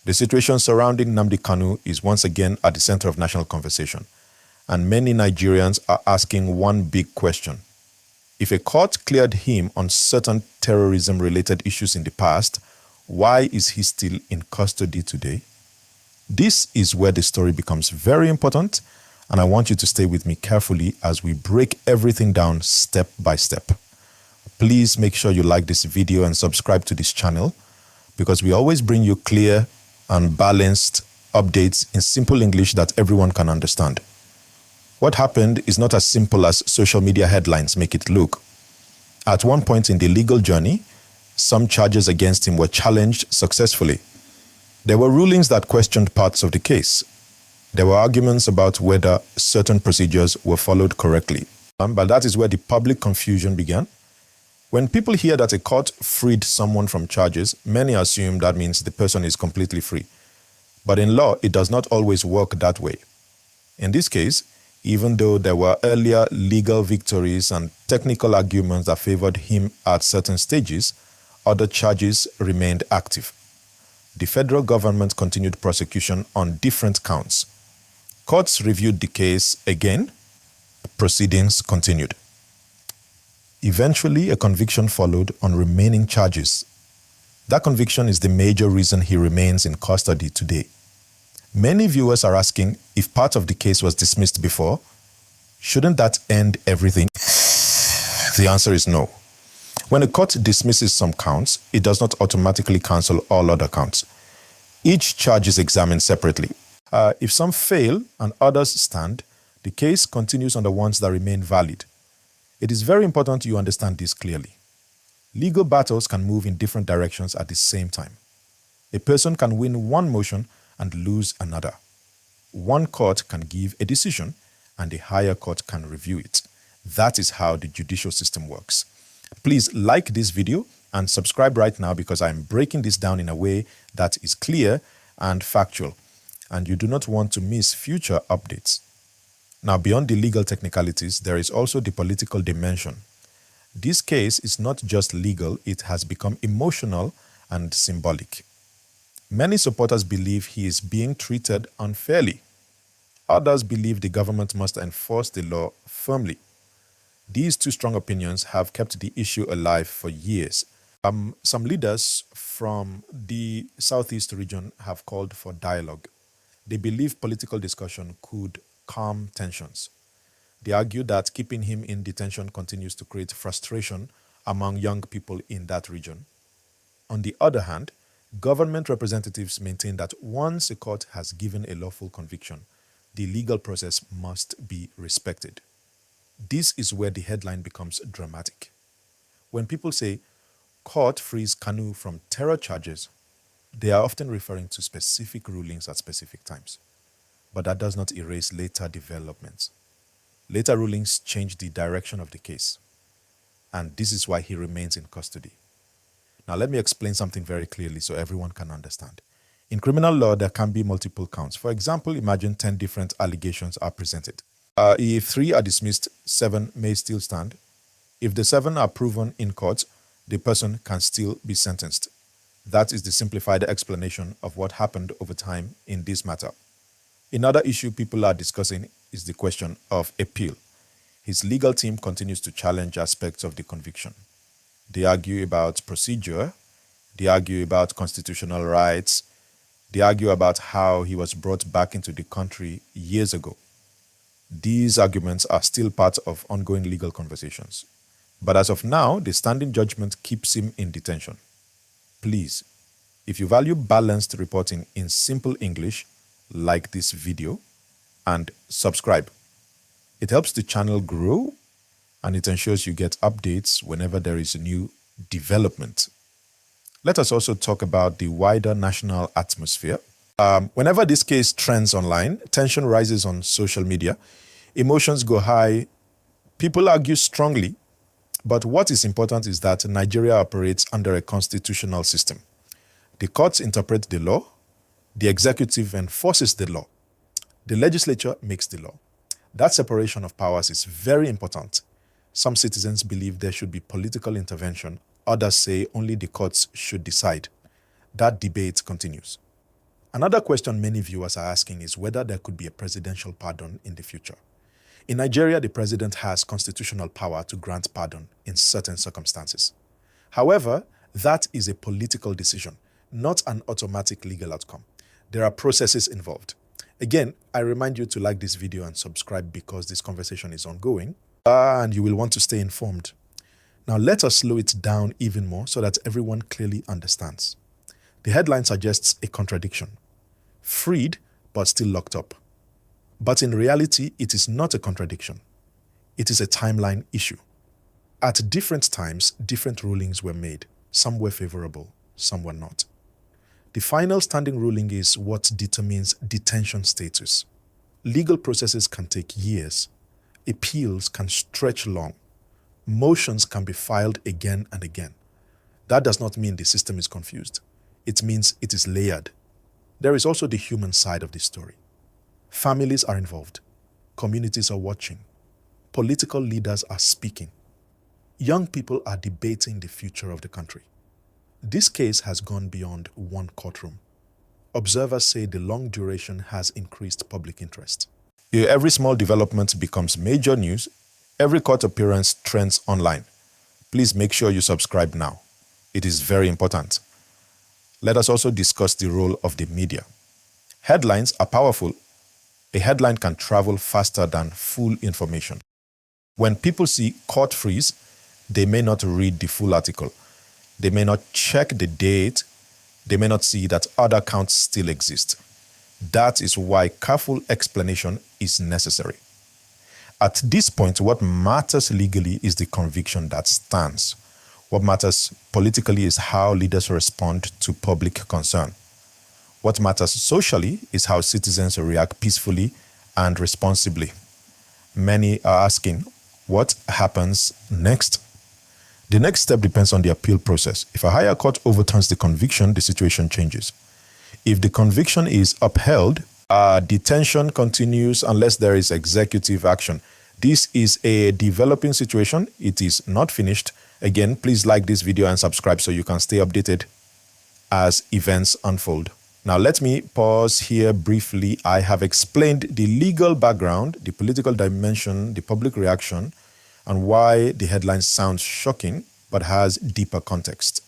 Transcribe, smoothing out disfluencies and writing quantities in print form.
The situation surrounding Nnamdi Kanu is once again at the center of national conversation, and many Nigerians are asking one big question. If a court cleared him on certain terrorism-related issues in the past, why is he still in custody today? This is where the story becomes very important, and I want you to stay with me carefully as we break everything down step by step. Please make sure you like this video and subscribe to this channel, because we always bring you clear and balanced updates in simple English that everyone can understand. What happened is not as simple as social media headlines make it look. At one point in the legal journey, some charges against him were challenged successfully. There were rulings that questioned parts of the case. There were arguments about whether certain procedures were followed correctly. But that is where the public confusion began. When people hear that a court freed someone from charges, many assume that means the person is completely free. But in law, it does not always work that way. In this case, even though there were earlier legal victories and technical arguments that favored him at certain stages, other charges remained active. The federal government continued prosecution on different counts. Courts reviewed the case again. Proceedings continued. Eventually, a conviction followed on remaining charges. That conviction is the major reason he remains in custody today. Many viewers are asking, if part of the case was dismissed before, shouldn't that end everything? The answer is no. When a court dismisses some counts, it does not automatically cancel all other counts. Each charge is examined separately. If some fail and others stand, the case continues on the ones that remain valid. It is very important you understand this clearly. Legal battles can move in different directions at the same time. A person can win one motion and lose another. One court can give a decision and a higher court can review it. That is how the judicial system works. Please like this video and subscribe right now, because I'm breaking this down in a way that is clear and factual, and you do not want to miss future updates. Now, beyond the legal technicalities, there is also the political dimension. This case is not just legal, it has become emotional and symbolic. Many supporters believe he is being treated unfairly. Others believe the government must enforce the law firmly. These two strong opinions have kept the issue alive for years. Some leaders from the Southeast region have called for dialogue. They believe political discussion could calm tensions. They argue that keeping him in detention continues to create frustration among young people in that region. On the other hand, government representatives maintain that once a court has given a lawful conviction, the legal process must be respected. This is where the headline becomes dramatic. When people say, court frees Kanu from terror charges, they are often referring to specific rulings at specific times. But that does not erase later developments. Later rulings change the direction of the case. And this is why he remains in custody. Now, let me explain something very clearly so everyone can understand. In criminal law, there can be multiple counts. For example, imagine 10 different allegations are presented. If 3 are dismissed, 7 may still stand. If the 7 are proven in court, the person can still be sentenced. That is the simplified explanation of what happened over time in this matter. Another issue people are discussing is the question of appeal. His legal team continues to challenge aspects of the conviction. They argue about procedure, they argue about constitutional rights, they argue about how he was brought back into the country years ago. These arguments are still part of ongoing legal conversations. But as of now, the standing judgment keeps him in detention. Please, if you value balanced reporting in simple English, like this video and subscribe. It helps the channel grow and it ensures you get updates whenever there is a new development. Let us also talk about the wider national atmosphere. Whenever this case trends online, tension rises on social media, emotions go high, people argue strongly, but what is important is that Nigeria operates under a constitutional system. The courts interpret the law, the executive enforces the law, the legislature makes the law. That separation of powers is very important. Some citizens believe there should be political intervention, others say only the courts should decide. That debate continues. Another question many viewers are asking is whether there could be a presidential pardon in the future. In Nigeria, the president has constitutional power to grant pardon in certain circumstances. However, that is a political decision, not an automatic legal outcome. There are processes involved. Again, I remind you to like this video and subscribe because this conversation is ongoing and you will want to stay informed. Now let us slow it down even more so that everyone clearly understands. The headline suggests a contradiction. Freed, but still locked up. But in reality, it is not a contradiction. It is a timeline issue. At different times, different rulings were made. Some were favorable, some were not. The final standing ruling is what determines detention status. Legal processes can take years. Appeals can stretch long. Motions can be filed again and again. That does not mean the system is confused. It means it is layered. There is also the human side of the story. Families are involved. Communities are watching. Political leaders are speaking. Young people are debating the future of the country. This case has gone beyond one courtroom. Observers say the long duration has increased public interest. Every small development becomes major news. Every court appearance trends online. Please make sure you subscribe now. It is very important. Let us also discuss the role of the media. Headlines are powerful. A headline can travel faster than full information. When people see court freeze, they may not read the full article. They may not check the date. They may not see that other counts still exist. That is why careful explanation is necessary. At this point, what matters legally is the conviction that stands. What matters politically is how leaders respond to public concern. What matters socially is how citizens react peacefully and responsibly. Many are asking, what happens next? The next step depends on the appeal process. If a higher court overturns the conviction, the situation changes. If the conviction is upheld, detention continues unless there is executive action. This is a developing situation. It is not finished. Again, please like this video and subscribe so you can stay updated as events unfold. Now, let me pause here briefly. I have explained the legal background, the political dimension, the public reaction, and why the headline sounds shocking but has deeper context.